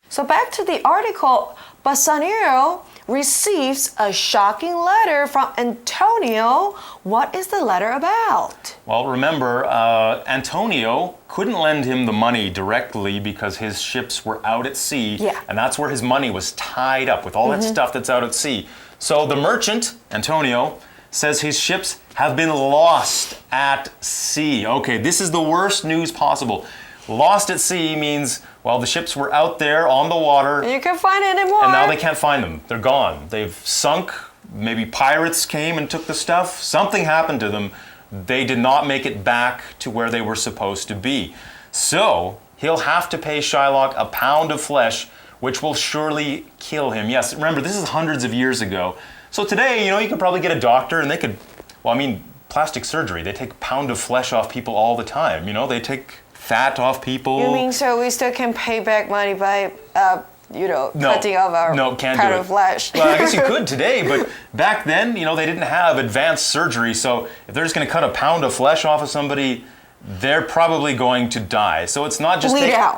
So back to the article, Bassanio receives a shocking letter from Antonio. What is the letter about? Well, remember, Antonio couldn't lend him the money directly because his ships were out at sea. Yeah. And that's where his money was tied up with all that stuff that's out at sea. So the merchant, Antonio, says his ships have been lost at sea. Okay, this is the worst news possible. Lost at sea means, well, the ships were out there on the water. You can't find it anymore. And now they can't find them. They're gone. They've sunk. Maybe pirates came and took the stuff. Something happened to them. They did not make it back to where they were supposed to be. So he'll have to pay Shylock a pound of flesh, which will surely kill him. Yes, remember, this is hundreds of years ago. So today, you could probably get a doctor and they could, plastic surgery. They take a pound of flesh off people all the time. They take fat off people. You mean so we still can pay back money by, cutting off our pound of flesh? Well, I guess you could today, but back then, they didn't have advanced surgery. So if they're just going to cut a pound of flesh off of somebody, they're probably going to die. So it's not just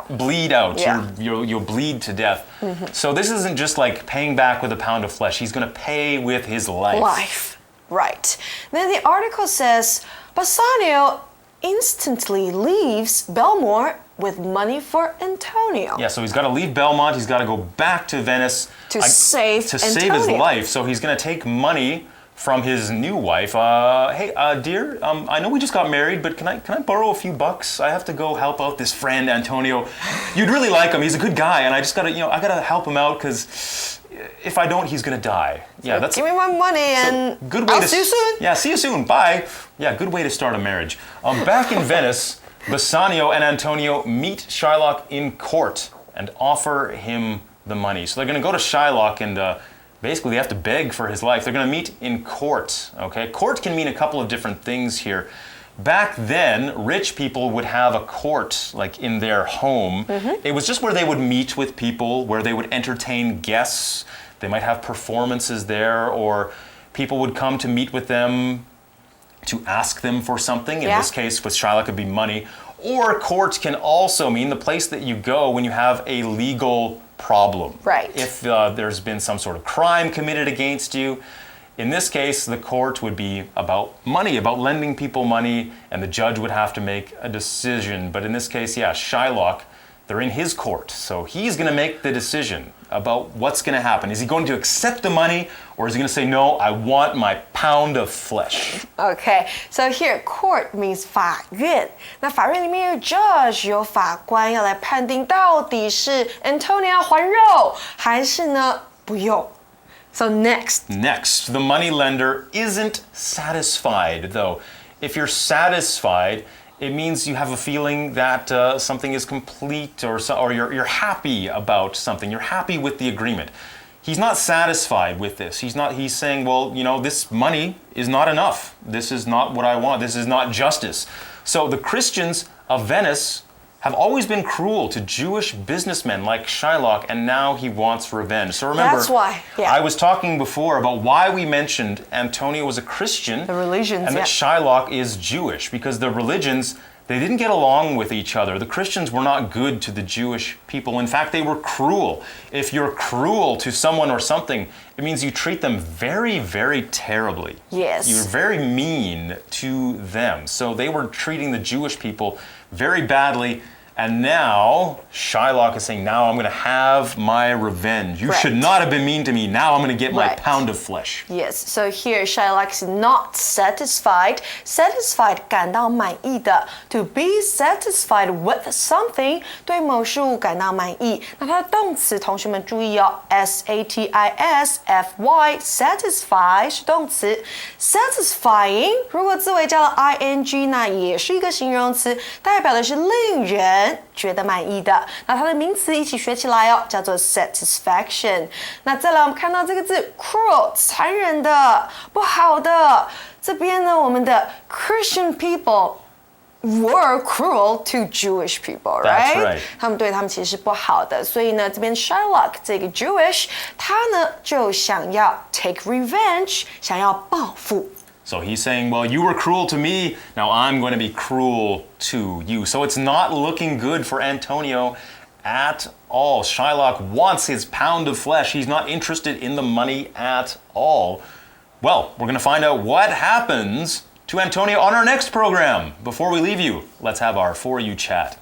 bleed out. Yeah. You'll bleed to death. So this isn't just like paying back with a pound of flesh. He's going to pay with his life. Right. Then the article says Bassanio instantly leaves Belmont with money for Antonio. Yeah, so he's got to leave Belmont. He's got to go back to Venice to save his life. So he's going to take money from his new wife. Hey, dear, I know we just got married, but can I borrow a few bucks? I have to go help out this friend Antonio. You'd really like him. He's a good guy, and I just gotta, I gotta help him out because if I don't, he's gonna die. Yeah, give me my money and I'll see you soon. Yeah, see you soon. Bye. Yeah, good way to start a marriage. Back in Venice, Bassanio and Antonio meet Shylock in court and offer him the money. So they're gonna go to Shylock and basically they have to beg for his life. They're gonna meet in court. Okay, court can mean a couple of different things here. Back then, rich people would have a court, like in their home. It was just where they would meet with people, where they would entertain guests. They might have performances there, or people would come to meet with them to ask them for something. In this case, with Shylock, it would be money. Or court can also mean the place that you go when you have a legal problem. Right. If there's been some sort of crime committed against you. In this case, the court would be about money, about lending people money, and the judge would have to make a decision. But in this case, Shylock, they're in his court. So he's going to make the decision about what's going to happen. Is he going to accept the money, or is he going to say, no, I want my pound of flesh? Okay, so here court means 法院。那法院裡面有 judge， 有法官要來判定到底是 Antonio 要還肉，還是呢不用。So next, the moneylender isn't satisfied, though. If you're satisfied, it means you have a feeling that something is complete, or you're happy about something. You're happy with the agreement. He's not satisfied with this. He's saying, well, this money is not enough. This is not what I want. This is not justice. So the Christians of Venice have always been cruel to Jewish businessmen like Shylock, and now he wants revenge. So remember, that's why. Yeah. I was talking before about why we mentioned Antonio was a Christian, the religions, and that Shylock is Jewish, because the religions, they didn't get along with each other. The Christians were not good to the Jewish people. In fact, they were cruel. If you're cruel to someone or something, it means you treat them very, very terribly. Yes. You're very mean to them. So they were treating the Jewish people very badly. And now, Shylock is saying, now I'm going to have my revenge. You should not have been mean to me. Now I'm going to get my pound of flesh. Yes, so here Shylock is not satisfied. Satisfied 感到满意的 To be satisfied with something 对某事物感到满意。那它的动詞同學們注意哦 satisfy satisfy 是動詞 Satisfying 如果字尾加了 ing 那也是一個形容詞代表的是令人覺得滿意的，那它的名詞一起學起來哦，叫做 satisfaction。那再來我們看到這個字 cruel 殘忍的、不好的。這邊呢，我們的 Christian people were cruel to Jewish people, right? That's right. 他們对他們其實是不好的，所以呢，這邊 Shylock 這個 Jewish， 他呢就想要 take revenge， 想要報復。So he's saying, well, you were cruel to me, now I'm going to be cruel to you. So it's not looking good for Antonio at all. Shylock wants his pound of flesh. He's not interested in the money at all. Well, we're going to find out what happens to Antonio on our next program. Before we leave you, let's have our For You chat.